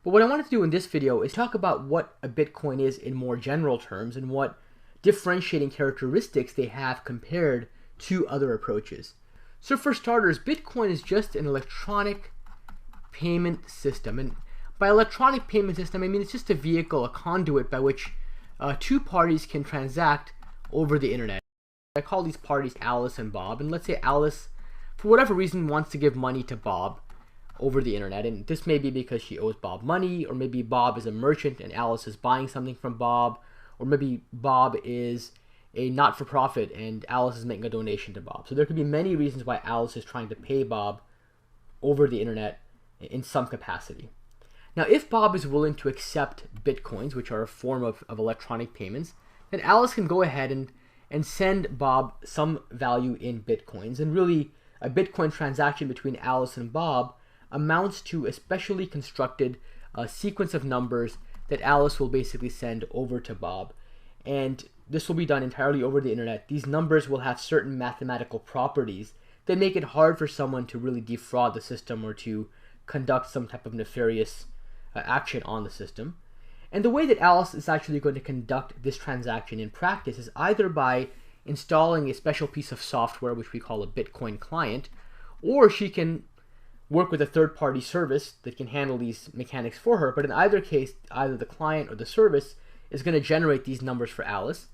But what I wanted to do in this video is talk about what a Bitcoin is in more general terms and what differentiating characteristics they have compared to other approaches. So for starters, Bitcoin is just an electronic payment system. And by electronic payment system, I mean it's just a vehicle, a conduit by which two parties can transact over the internet. I call these parties Alice and Bob. And let's say Alice, for whatever reason, wants to give money to Bob over the internet. And this may be because she owes Bob money, or maybe Bob is a merchant and Alice is buying something from Bob, or maybe Bob is a not-for-profit and Alice is making a donation to Bob. So there could be many reasons why Alice is trying to pay Bob over the internet in some capacity. Now, if Bob is willing to accept Bitcoins, which are a form of electronic payments, then Alice can go ahead and send Bob some value in Bitcoins. And really, a Bitcoin transaction between Alice and Bob amounts to a specially constructed sequence of numbers that Alice will basically send over to Bob. And this will be done entirely over the internet. These numbers will have certain mathematical properties that make it hard for someone to really defraud the system or to conduct some type of nefarious action on the system. And the way that Alice is actually going to conduct this transaction in practice is either by installing a special piece of software, which we call a Bitcoin client, or she can work with a third-party service that can handle these mechanics for her. But in either case, either the client or the service is going to generate these numbers for Alice.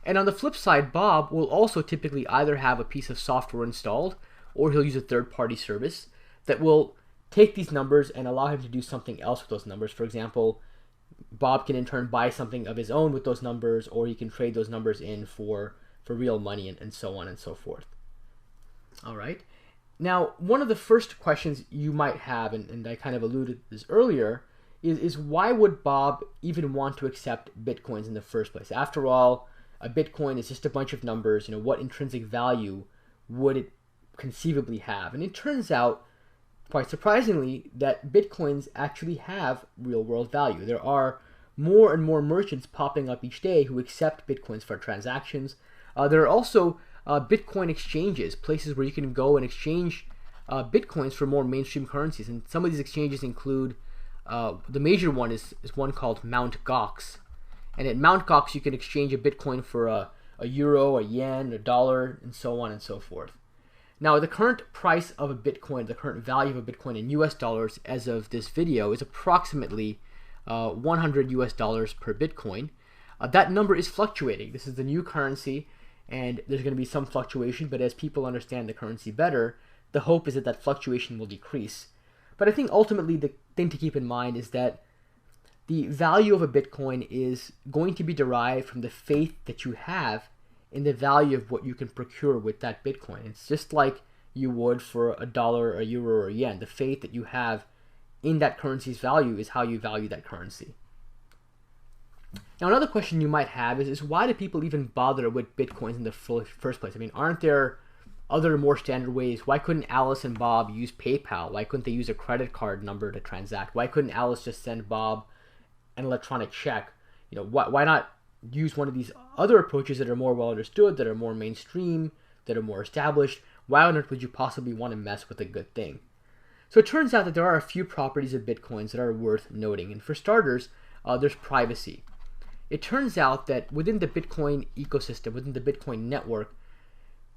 And on the flip side, Bob will also typically either have a piece of software installed, or he'll use a third-party service that will take these numbers and allow him to do something else with those numbers. For example, Bob can in turn buy something of his own with those numbers, or he can trade those numbers in for real money, and so on and so forth. All right. Now, one of the first questions you might have, and I kind of alluded to this earlier, is why would Bob even want to accept Bitcoins in the first place? After all, a Bitcoin is just a bunch of numbers. What intrinsic value would it conceivably have? And it turns out, quite surprisingly, that Bitcoins actually have real-world value. There are more and more merchants popping up each day who accept Bitcoins for transactions. There are also Bitcoin exchanges, places where you can go and exchange Bitcoins for more mainstream currencies. And some of these exchanges include, the major one is one called Mt. Gox. And at Mt. Gox, you can exchange a Bitcoin for a euro, a yen, a dollar, and so on and so forth. Now, the current price of a Bitcoin, the current value of a Bitcoin in US dollars as of this video is approximately 100 US dollars per Bitcoin. That number is fluctuating. This is the new currency, and there's going to be some fluctuation, but as people understand the currency better, the hope is that that fluctuation will decrease. But I think ultimately the thing to keep in mind is that the value of a Bitcoin is going to be derived from the faith that you have in the value of what you can procure with that Bitcoin. It's just like you would for a dollar, a euro, or a yen. The faith that you have in that currency's value is how you value that currency. Now, another question you might have is why do people even bother with Bitcoins in the first place? I mean, aren't there other more standard ways? Why couldn't Alice and Bob use PayPal? Why couldn't they use a credit card number to transact? Why couldn't Alice just send Bob an electronic check? Why not use one of these other approaches that are more well understood, that are more mainstream, that are more established? Why on earth would you possibly want to mess with a good thing? So it turns out that there are a few properties of Bitcoins that are worth noting. And for starters, there's privacy. It turns out that within the Bitcoin ecosystem, within the Bitcoin network,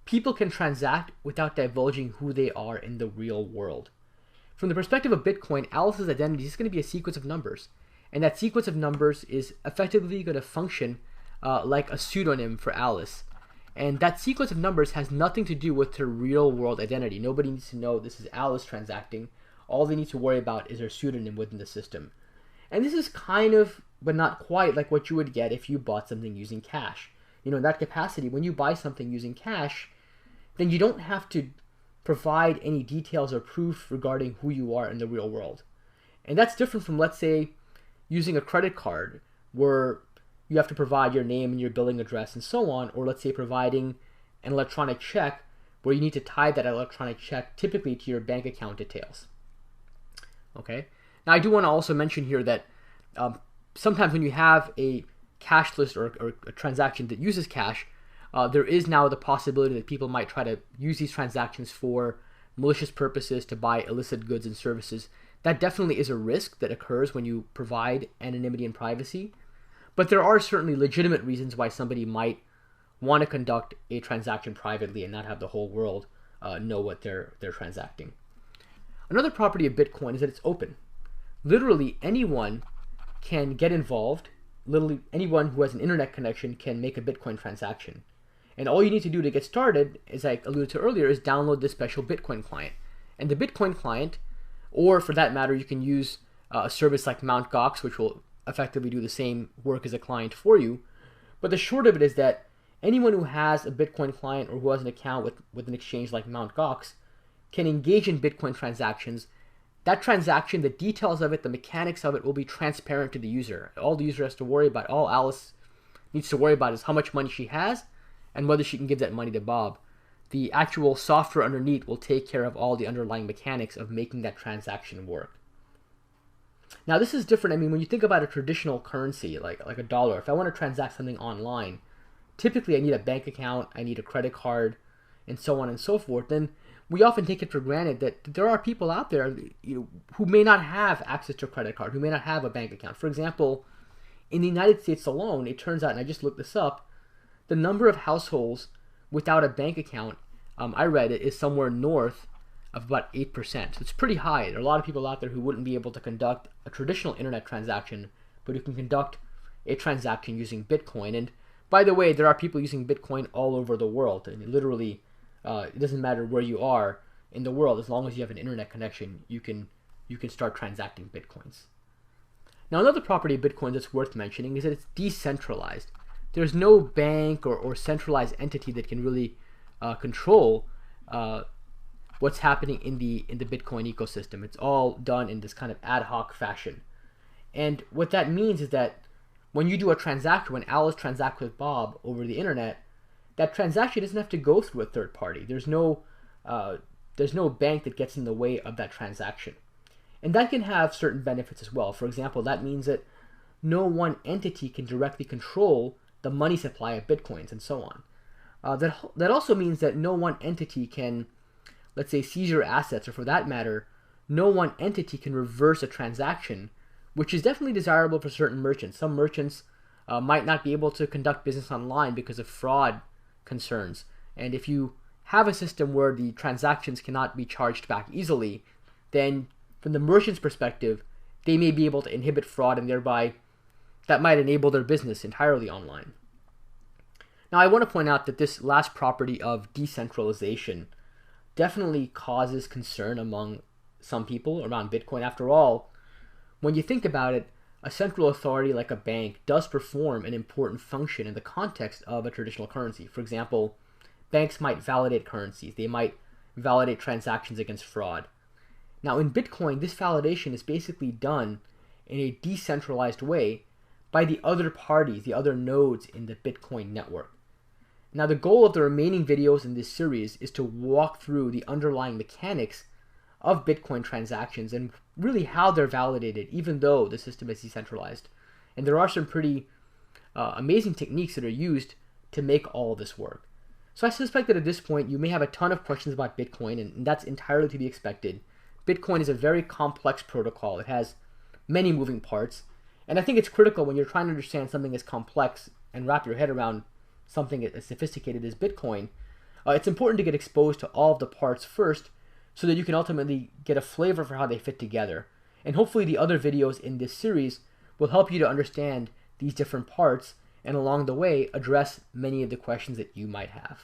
people can transact without divulging who they are in the real world. From the perspective of Bitcoin, Alice's identity is going to be a sequence of numbers. And that sequence of numbers is effectively going to function like a pseudonym for Alice. And that sequence of numbers has nothing to do with her real world identity. Nobody needs to know this is Alice transacting. All they need to worry about is her pseudonym within the system. And this is kind of, but not quite, like what you would get if you bought something using cash. In that capacity, when you buy something using cash, then you don't have to provide any details or proof regarding who you are in the real world. And that's different from, let's say, using a credit card where you have to provide your name and your billing address and so on, or let's say providing an electronic check where you need to tie that electronic check typically to your bank account details. Okay. Now, I do want to also mention here that sometimes when you have a cashless or a transaction that uses cash, there is now the possibility that people might try to use these transactions for malicious purposes to buy illicit goods and services That definitely is a risk that occurs when you provide anonymity and privacy, but there are certainly legitimate reasons why somebody might want to conduct a transaction privately and not have the whole world know what they're transacting. Another property of Bitcoin is that it's open. Literally anyone can get involved. Literally anyone who has an internet connection can make a Bitcoin transaction. And all you need to do to get started, as I alluded to earlier, is download this special Bitcoin client. And the Bitcoin client, or for that matter, you can use a service like Mt. Gox, which will effectively do the same work as a client for you. But the short of it is that anyone who has a Bitcoin client or who has an account with an exchange like Mt. Gox can engage in Bitcoin transactions. That transaction, the details of it, the mechanics of it will be transparent to the user. All the user has to worry about, all Alice needs to worry about is how much money she has and whether she can give that money to Bob. The actual software underneath will take care of all the underlying mechanics of making that transaction work. Now this is different. I mean, when you think about a traditional currency like a dollar, if I want to transact something online, typically I need a bank account, I need a credit card, and so on and so forth. Then we often take it for granted that there are people out there who may not have access to a credit card, who may not have a bank account. For example, in the United States alone, it turns out, and I just looked this up, the number of households without a bank account, I read it, is somewhere north of about 8%. So it's pretty high. There are a lot of people out there who wouldn't be able to conduct a traditional internet transaction, but who can conduct a transaction using Bitcoin. And by the way, there are people using Bitcoin all over the world. And literally, it doesn't matter where you are in the world, as long as you have an internet connection, you can start transacting Bitcoins. Now, another property of Bitcoin that's worth mentioning is that it's decentralized. There's no bank or centralized entity that can really control what's happening in the Bitcoin ecosystem. It's all done in this kind of ad hoc fashion. And what that means is that when you do a transaction, when Alice transacts with Bob over the internet, that transaction doesn't have to go through a third party. There's no bank that gets in the way of that transaction. And that can have certain benefits as well. For example, that means that no one entity can directly control the money supply of Bitcoins and so on. That also means that no one entity can, let's say, seize your assets, or for that matter, no one entity can reverse a transaction, which is definitely desirable for certain merchants. Some merchants might not be able to conduct business online because of fraud concerns. And if you have a system where the transactions cannot be charged back easily, then from the merchant's perspective, they may be able to inhibit fraud, and thereby that might enable their business entirely online. Now, I want to point out that this last property of decentralization definitely causes concern among some people around Bitcoin. After all, when you think about it, a central authority like a bank does perform an important function in the context of a traditional currency. For example, banks might validate currencies. They might validate transactions against fraud. Now, in Bitcoin, this validation is basically done in a decentralized way by the other parties, the other nodes in the Bitcoin network. Now, the goal of the remaining videos in this series is to walk through the underlying mechanics of Bitcoin transactions and really how they're validated, even though the system is decentralized. And there are some pretty amazing techniques that are used to make all of this work. So I suspect that at this point, you may have a ton of questions about Bitcoin, and that's entirely to be expected. Bitcoin is a very complex protocol. It has many moving parts. And I think it's critical when you're trying to understand something as complex and wrap your head around something as sophisticated as Bitcoin. It's important to get exposed to all of the parts first so that you can ultimately get a flavor for how they fit together. And hopefully the other videos in this series will help you to understand these different parts and along the way address many of the questions that you might have.